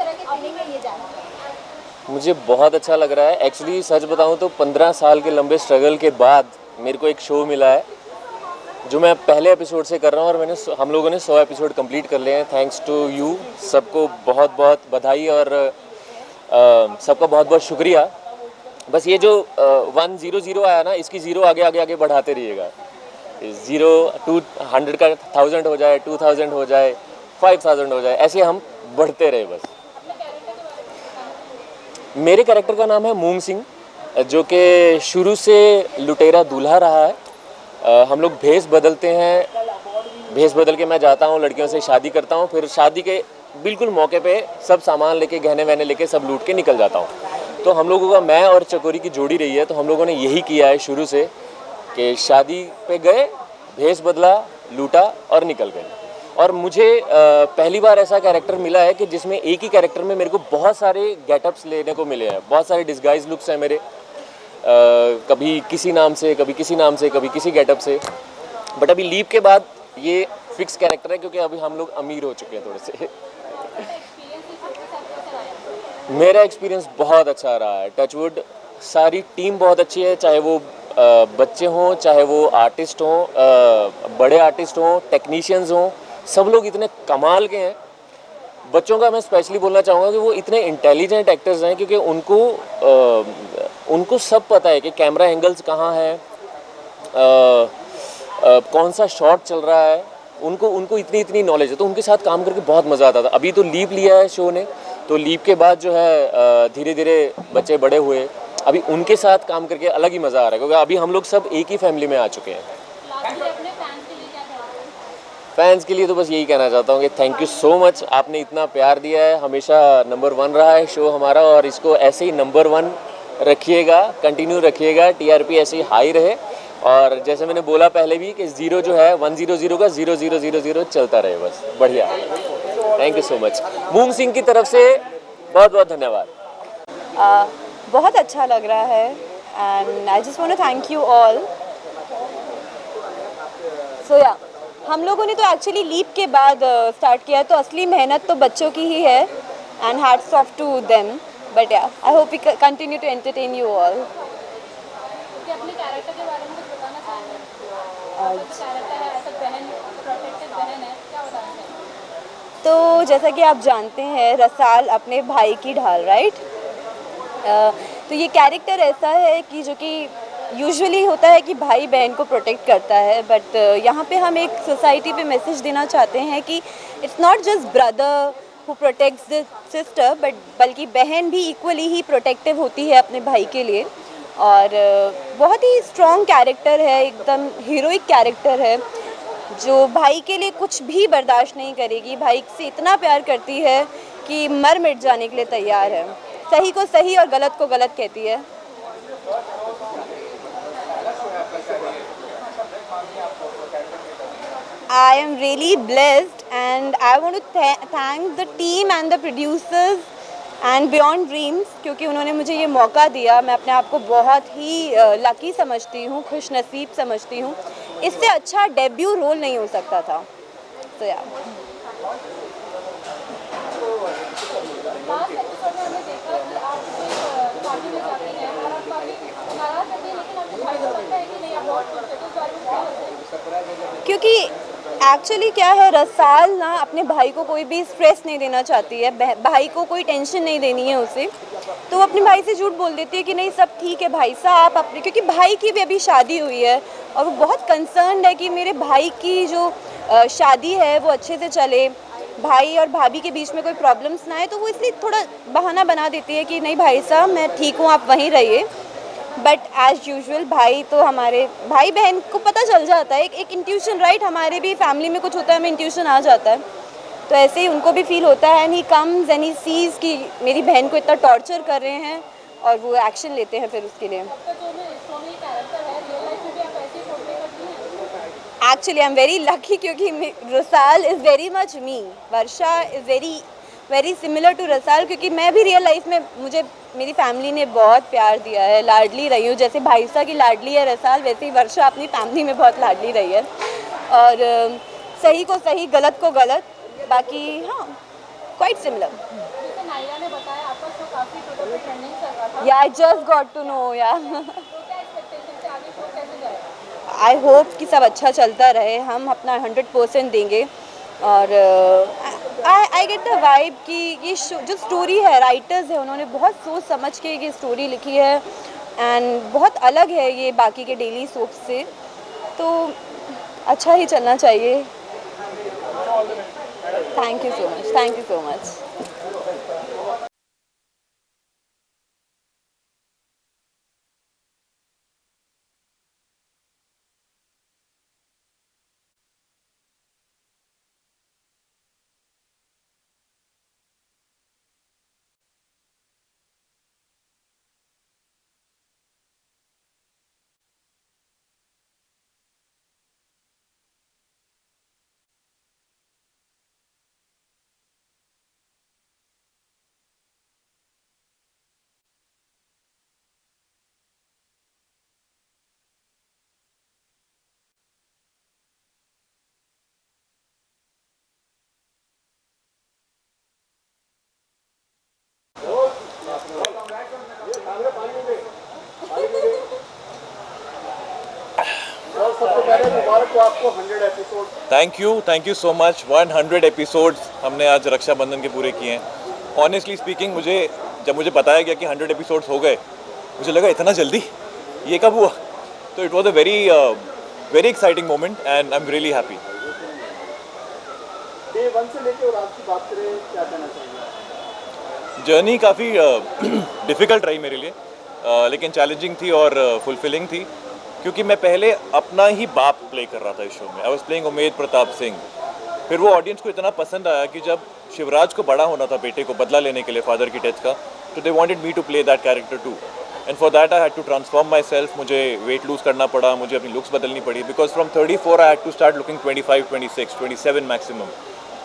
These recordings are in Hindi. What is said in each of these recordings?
तरह की फीलिंग है ये जाना? मुझे बहुत अच्छा लग रहा है एक्चुअली। सच बताऊं तो 15 साल के लंबे स्ट्रगल के बाद मेरे को एक शो मिला है जो मैं पहले एपिसोड से कर रहा हूँ, और हम लोगों ने 100 एपिसोड कंप्लीट कर लिए हैं। थैंक्स टू यू सबको बहुत बहुत बधाई, और सबका बहुत बहुत शुक्रिया। बस ये जो 100 आया ना, इसकी ज़ीरो आगे आगे आगे बढ़ाते रहिएगा। 0 200 का 1000 हो जाए, 2000 हो जाए, 5000 हो जाए, ऐसे हम बढ़ते रहे बस। मेरे कैरेक्टर का नाम है मूंग सिंह, जो कि शुरू से लुटेरा दूल्हा रहा है। हम लोग भेष बदलते हैं, भेष बदल के मैं जाता हूँ, लड़कियों से शादी करता हूँ, फिर शादी के बिल्कुल मौके पे सब सामान लेके, गहने वहने लेके सब लूट के निकल जाता हूँ। तो हम लोगों का, मैं और चकोरी की जोड़ी रही है, तो हम लोगों ने यही किया है शुरू से कि शादी पे गए, भेष बदला, लूटा और निकल गए। और मुझे पहली बार ऐसा कैरेक्टर मिला है कि जिसमें एक ही कैरेक्टर में मेरे को बहुत सारे गेटअप्स लेने को मिले हैं, बहुत सारे डिस्गाइज लुक्स हैं मेरे। कभी किसी नाम से, कभी किसी नाम से, कभी किसी गेटअप से। बट अभी लीप के बाद ये फिक्स कैरेक्टर है, क्योंकि अभी हम लोग अमीर हो चुके हैं थोड़े से। मेरा एक्सपीरियंस बहुत अच्छा रहा है, टचवुड। सारी टीम बहुत अच्छी है, चाहे वो बच्चे हों, चाहे वो आर्टिस्ट हों, बड़े आर्टिस्ट हों, टेक्नीशियंस हों, सब लोग इतने कमाल के हैं। बच्चों का मैं स्पेशली बोलना चाहूँगा कि वो इतने इंटेलिजेंट एक्टर्स हैं, क्योंकि उनको सब पता है कि कैमरा एंगल्स कहाँ है, कौन सा शॉट चल रहा है। उनको इतनी नॉलेज है, तो उनके साथ काम करके बहुत मज़ा आता था। अभी तो लीप लिया है शो ने, तो लीप के बाद जो है धीरे धीरे बच्चे बड़े हुए, अभी उनके साथ काम करके अलग ही मज़ा आ रहा है, क्योंकि अभी हम लोग सब एक ही फैमिली में आ चुके हैं। फैंस के लिए तो बस यही कहना चाहता हूँ कि थैंक यू सो मच, आपने इतना प्यार दिया है। हमेशा नंबर 1 रहा है शो हमारा, और इसको ऐसे ही नंबर 1 रखिएगा, कंटिन्यू रखिएगा, टीआरपी ऐसे ही हाई रहे। और जैसे मैंने बोला पहले भी कि 0 जो है 100 का 0000 चलता रहे, बस बढ़िया। Thank you so much. Moong Singh की तरफ से बहुत बहुत धन्यवाद। बहुत अच्छा लग रहा है and I just want to thank you all. So yeah, हम लोगों ने तो एक्चुअली लीप के बाद स्टार्ट किया है, तो असली मेहनत तो बच्चों की ही है and hats off to them. But yeah, I hope we continue to entertain you all. अपने कैरेक्टर के बारे में कुछ बताना चाहेंगे? कैरेक्टर है ऐसा बहन, प्रोटेक्टेड बहन है, क्या बताना चाहेंगे? तो जैसा कि आप जानते हैं, रसाल अपने भाई की ढाल, राइट? तो ये कैरेक्टर ऐसा है कि जो कि यूजुअली होता है कि भाई बहन को प्रोटेक्ट करता है, बट यहाँ पे हम एक सोसाइटी पे मैसेज देना चाहते हैं कि it's not just brother who protects the sister, but बल्कि बहन भी इक्वली ही प्रोटेक्टिव होती है अपने भाई के लिए। और बहुत ही स्ट्रॉन्ग कैरेक्टर है, एकदम हीरोइक कैरेक्टर है, जो भाई के लिए कुछ भी बर्दाश्त नहीं करेगी, भाई से इतना प्यार करती है कि मर मिट जाने के लिए तैयार है, सही को सही और गलत को गलत कहती है। I am really blessed and I want to thank the team and the producers and Beyond Dreams, क्योंकि उन्होंने मुझे ये मौका दिया। मैं अपने आप को बहुत ही लकी समझती हूँ, खुश नसीब समझती हूँ। इससे अच्छा डेब्यू रोल नहीं हो सकता था। तो यार क्योंकि एक्चुअली क्या है, रसाल ना अपने भाई को कोई भी स्ट्रेस नहीं देना चाहती है, भाई को कोई टेंशन नहीं देनी है उसे, तो वो अपने भाई से झूठ बोल देती है कि नहीं सब ठीक है भाई साहब, अपने, क्योंकि भाई की भी अभी शादी हुई है और वो बहुत कंसर्न्ड है कि मेरे भाई की जो शादी है वो अच्छे से चले, भाई और भाभी के बीच में कोई प्रॉब्लम्स ना आए, तो वो इसलिए थोड़ा बहाना बना देती है कि नहीं भाई साहब मैं ठीक हूँ, आप वहीं रहिए। बट एज यूजुअल भाई तो हमारे भाई बहन को पता चल जाता है, एक इंट्यूशन, राइट? हमारे भी फैमिली में कुछ होता है, हमें इंट्यूशन आ जाता है, तो ऐसे ही उनको भी फील होता है। And he comes and he sees कि मेरी बहन को इतना टॉर्चर कर रहे हैं और वो एक्शन लेते हैं फिर उसके लिए। Actually I am very lucky क्योंकि Rasal is very much me, Varsha is very similar to Rasal, क्योंकि मैं भी रियल लाइफ में, मुझे मेरी फैमिली ने बहुत प्यार दिया है, लाडली रही हूँ। जैसे भाईसा की लाडली है रसाल, वैसे ही वर्षा अपनी फैमिली में बहुत लाडली रही है। और सही को सही, गलत को गलत, बाकी हाँ क्वाइट सिमिलर। काफी ट्विटर पे ट्रेंडिंग चल रहा था। Yeah I just got to know या तो क्या एक्सपेक्टेशन से आगे शो कैसे जाएगा? आई होप कि सब अच्छा चलता रहे, हम अपना 100% देंगे। और आई गेट द वाइब कि ये जो स्टोरी है, राइटर्स है, उन्होंने बहुत सोच समझ के ये स्टोरी लिखी है एंड बहुत अलग है ये बाकी के डेली सोप से, तो अच्छा ही चलना चाहिए। Thank you so much, thank you so much. Thank you so much. 100 episodes हमने आज रक्षाबंधन के पूरे किए हैं। ऑनेस्टली स्पीकिंग, जब मुझे बताया गया कि 100 एपिसोड्स हो गए, मुझे लगा इतना जल्दी, ये कब हुआ? तो it was a very exciting moment and I am really happy. Day 1 से लेकर और आज की बात करें, क्या कहना चाहिए? जर्नी काफ़ी डिफ़िकल्ट रही मेरे लिए, लेकिन चैलेंजिंग थी और फुलफिलिंग थी, क्योंकि मैं पहले अपना ही बाप प्ले कर रहा था इस शो में। I was playing Umed Pratap Singh. फिर वो ऑडियंस को इतना पसंद आया कि जब शिवराज को बड़ा होना था बेटे को बदला लेने के लिए फादर की डेथ का, तो they wanted me to play that character too, and for that I had to transform myself. मुझे वेट लूज़ करना पड़ा, मुझे अपनी लुक्स बदलनी पड़ी, because from 34 I had to start looking 25, 26, 27 maximum.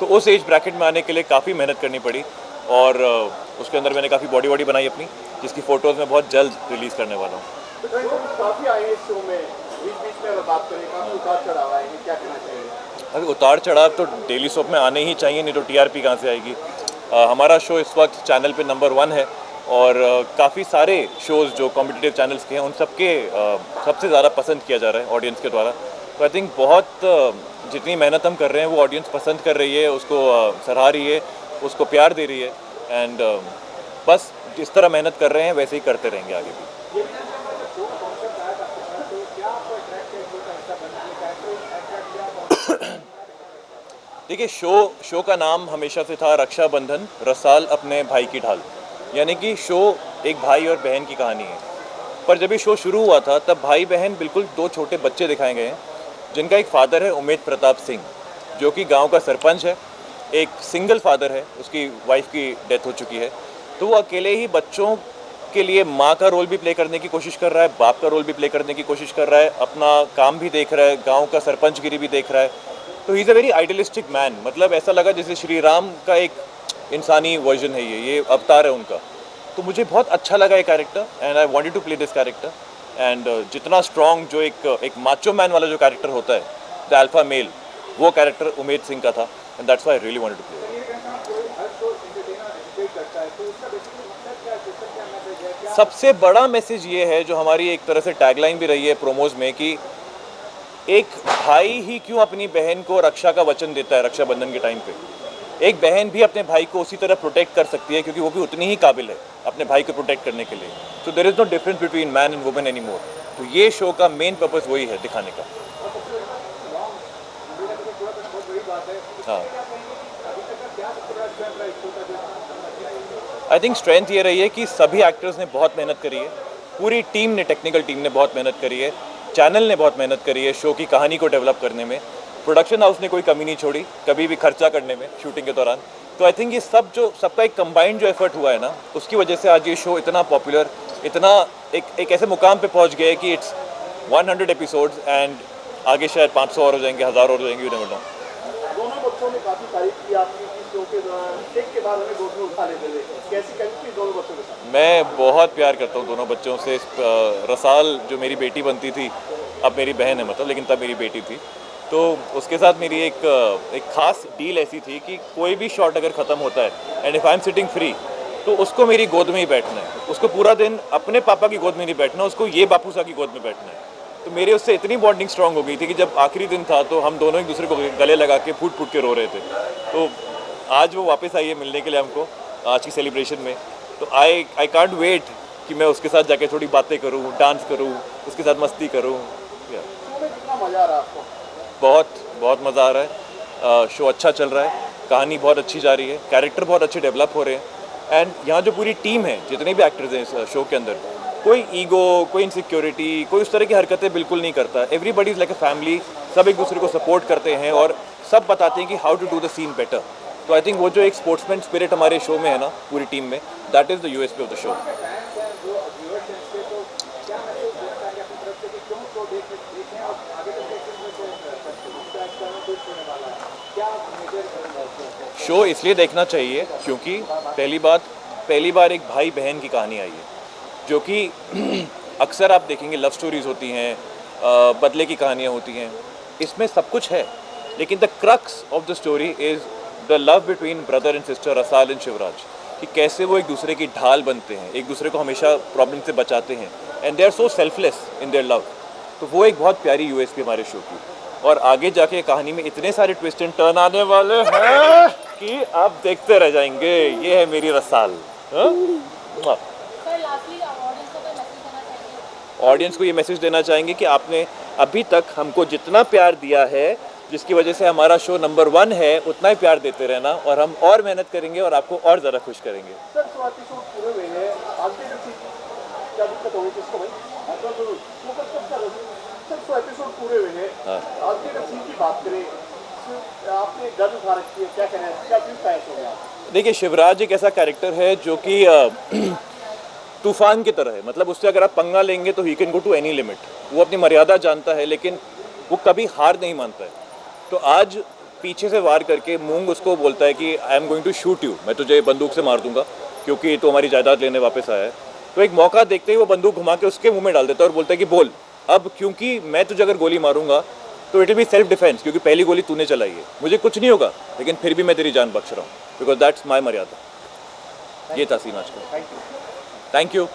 तो उस एज ब्रैकेट में आने के लिए काफ़ी मेहनत करनी पड़ी, और उसके अंदर मैंने काफ़ी बॉडी बनाई अपनी, जिसकी फ़ोटोज़ मैं बहुत जल्द रिलीज़ करने वाला हूँ। काफ़ी आए इस शो में, बीच में अगर बात करें, काफ़ी उतार चढ़ाव आएंगे, क्या कहना चाहिए? अभी उतार चढ़ाव तो डेली सोप में आने ही चाहिए, नहीं तो टीआरपी कहाँ से आएगी। हमारा शो इस वक्त चैनल पे नंबर 1 है, और काफ़ी सारे शोज़ जो कॉम्पिटिटिव चैनल्स के हैं उन सबके सबसे ज़्यादा पसंद किया जा रहा है ऑडियंस के द्वारा। तो आई थिंक बहुत जितनी मेहनत हम कर रहे हैं वो ऑडियंस पसंद कर रही है, उसको सराह रही है, उसको प्यार दे रही है, एंड बस जिस तरह मेहनत कर रहे हैं वैसे ही करते रहेंगे आगे भी। देखिए, शो का नाम हमेशा से था रक्षाबंधन, रसाल अपने भाई की ढाल, यानी कि शो एक भाई और बहन की कहानी है। पर जब ये शो शुरू हुआ था तब भाई बहन बिल्कुल 2 छोटे बच्चे दिखाए गए हैं, जिनका एक फ़ादर है उमेद प्रताप सिंह, जो कि गांव का सरपंच है, एक सिंगल फादर है, उसकी वाइफ की डेथ हो चुकी है। तो वो अकेले ही बच्चों के लिए माँ का रोल भी प्ले करने की कोशिश कर रहा है, बाप का रोल भी प्ले करने की कोशिश कर रहा है, अपना काम भी देख रहा है, गाँव का सरपंचगिरी भी देख रहा है। तो he is a very idealistic man, मतलब ऐसा लगा जैसे श्री राम का एक इंसानी वर्जन है, ये अवतार है उनका। तो मुझे बहुत अच्छा लगा ये character, and I wanted to play this character. And जितना स्ट्रॉन्ग जो एक माचो मैन वाला जो कैरेक्टर होता है, द अल्फा मेल, वो कैरेक्टर उमेद सिंह का था, and that's why I really wanted to play. सबसे बड़ा मैसेज ये है, जो हमारी एक तरह से टैगलाइन भी रही है प्रोमोज में, कि एक भाई ही क्यों अपनी बहन को रक्षा का वचन देता है रक्षाबंधन के टाइम पे, एक बहन भी अपने भाई को उसी तरह प्रोटेक्ट कर सकती है, क्योंकि वो भी उतनी ही काबिल है अपने भाई को प्रोटेक्ट करने के लिए। So there is no difference between man and women any more. तो ये शो का मेन पर्पस वही है, दिखाने का। हाँ, आई थिंक स्ट्रेंथ ये रही है कि सभी एक्टर्स ने बहुत मेहनत करी है, पूरी टीम ने, टेक्निकल टीम ने बहुत मेहनत करी है, चैनल ने बहुत मेहनत करी है शो की कहानी को डेवलप करने में, प्रोडक्शन हाउस ने कोई कमी नहीं छोड़ी कभी भी खर्चा करने में शूटिंग के दौरान। तो आई थिंक ये सबका एक कंबाइंड जो एफर्ट हुआ है ना, उसकी वजह से आज ये शो इतना पॉपुलर, इतना एक ऐसे मुकाम पे पहुंच गया है कि इट्स 100 एपिसोड्स, एंड आगे शायद 500 और हो जाएंगे, 1000 और हो जाएंगे, यू नेवर नो। दोनों बच्चों ने काफ़ी तारीफ की आपकी कि शो के दौरान टेक के बाद हमें दोनों उठा लेते थे, कैसी केमिस्ट्री दोनों बच्चों के साथ? मैं बहुत प्यार करता हूँ दोनों बच्चों से। रसाल जो मेरी बेटी बनती थी, अब मेरी बहन है मतलब, लेकिन तब मेरी बेटी थी, तो उसके साथ मेरी एक ख़ास डील ऐसी थी कि कोई भी शॉट अगर ख़त्म होता है, and if I am sitting free, तो उसको मेरी गोद में ही बैठना है, उसको पूरा दिन अपने पापा की गोद में नहीं बैठना, उसको ये बापू सा की गोद में बैठना है। तो मेरे उससे इतनी बॉन्डिंग स्ट्रांग हो गई थी कि जब आखिरी दिन था तो हम दोनों एक दूसरे को गले लगा के फूट फूट के रो रहे थे। तो आज वो वापस आई है मिलने के लिए हमको आज की सेलिब्रेशन में। तो आई कांट वेट कि मैं उसके साथ जाके थोड़ी बातें करूँ, डांस करूँ, उसके साथ मस्ती करूँ। शो में कितना मजा आ रहा है आपको? बहुत मज़ा आ रहा है। शो अच्छा चल रहा है, कहानी बहुत अच्छी जा रही है, कैरेक्टर बहुत अच्छे डेवलप हो रहे हैं। एंड यहाँ जो पूरी टीम है, जितने भी एक्टर्स हैं इस शो के अंदर, कोई ईगो, कोई इनसिक्योरिटी, कोई उस तरह की हरकतें बिल्कुल नहीं करता। Everybody is like a family, सब एक दूसरे को सपोर्ट करते हैं और सब बताते हैं कि how to do the scene better. तो आई थिंक वो जो एक स्पोर्ट्समैन स्पिरिट हमारे शो में है ना, पूरी टीम में, that is the USP of the show. Show इसलिए देखना चाहिए क्योंकि पहली बार एक भाई बहन की कहानी आई है, जो कि अक्सर आप देखेंगे लव स्टोरीज होती हैं, बदले की कहानियाँ होती हैं, इसमें सब कुछ है, लेकिन the crux of the story is the love between brother and sister Rasal and Shivraj, कि कैसे वो एक दूसरे की ढाल बनते हैं, एक दूसरे को हमेशा प्रॉब्लम से बचाते हैं, and they are so selfless in their love. तो वो एक बहुत प्यारी यूएसपी हमारे शो की। और आगे जाके कहानी में इतने सारे ट्विस्ट एंड टर्न आने वाले हैं कि आप देखते रह जाएंगे। ये है मेरी रसाल। सर लास्टली ऑडियंस को कोई मैसेज देना चाहिए? ऑडियंस को ये मैसेज देना चाहेंगे कि आपने अभी तक हमको जितना प्यार दिया है, जिसकी वजह से हमारा शो नंबर 1 है, उतना ही प्यार देते रहना और हम और मेहनत करेंगे और आपको और ज़्यादा खुश करेंगे। सर 100 एपिसोड पूरे हुए हैं, आगे क्या दिक्कत होगी किसको भाई? सर 100 एपिसोड पूरे हुए हैं, आगे अगर सीन की बात करें, आपने गन उठा रखी है, क्या कहना है, क्या क्यों पैस हो गया? देखिए, शिवराज एक ऐसा कैरेक्टर है जो कि तूफान की तरह है। मतलब उससे अगर आप पंगा लेंगे तो ही can go to any limit. वो अपनी मर्यादा जानता है, लेकिन वो कभी हार नहीं मानता है। तो आज पीछे से वार करके मूंग उसको बोलता है कि I am going to shoot you, मैं तुझे बंदूक से मार दूंगा क्योंकि तो हमारी जायदाद लेने वापस आया है। तो एक मौका देखते ही वो बंदूक घुमा के उसके मुंह में डाल देता है और बोलता है कि बोल अब, क्योंकि मैं तुझे अगर गोली मारूंगा तो it will be self defence, क्योंकि पहली गोली तूने चलाई है, मुझे कुछ नहीं होगा, लेकिन फिर भी मैं तेरी जान बख्श रहा हूँ, बिकॉज दैट्स माई मर्यादा। ये था सीन आज का। Thank you.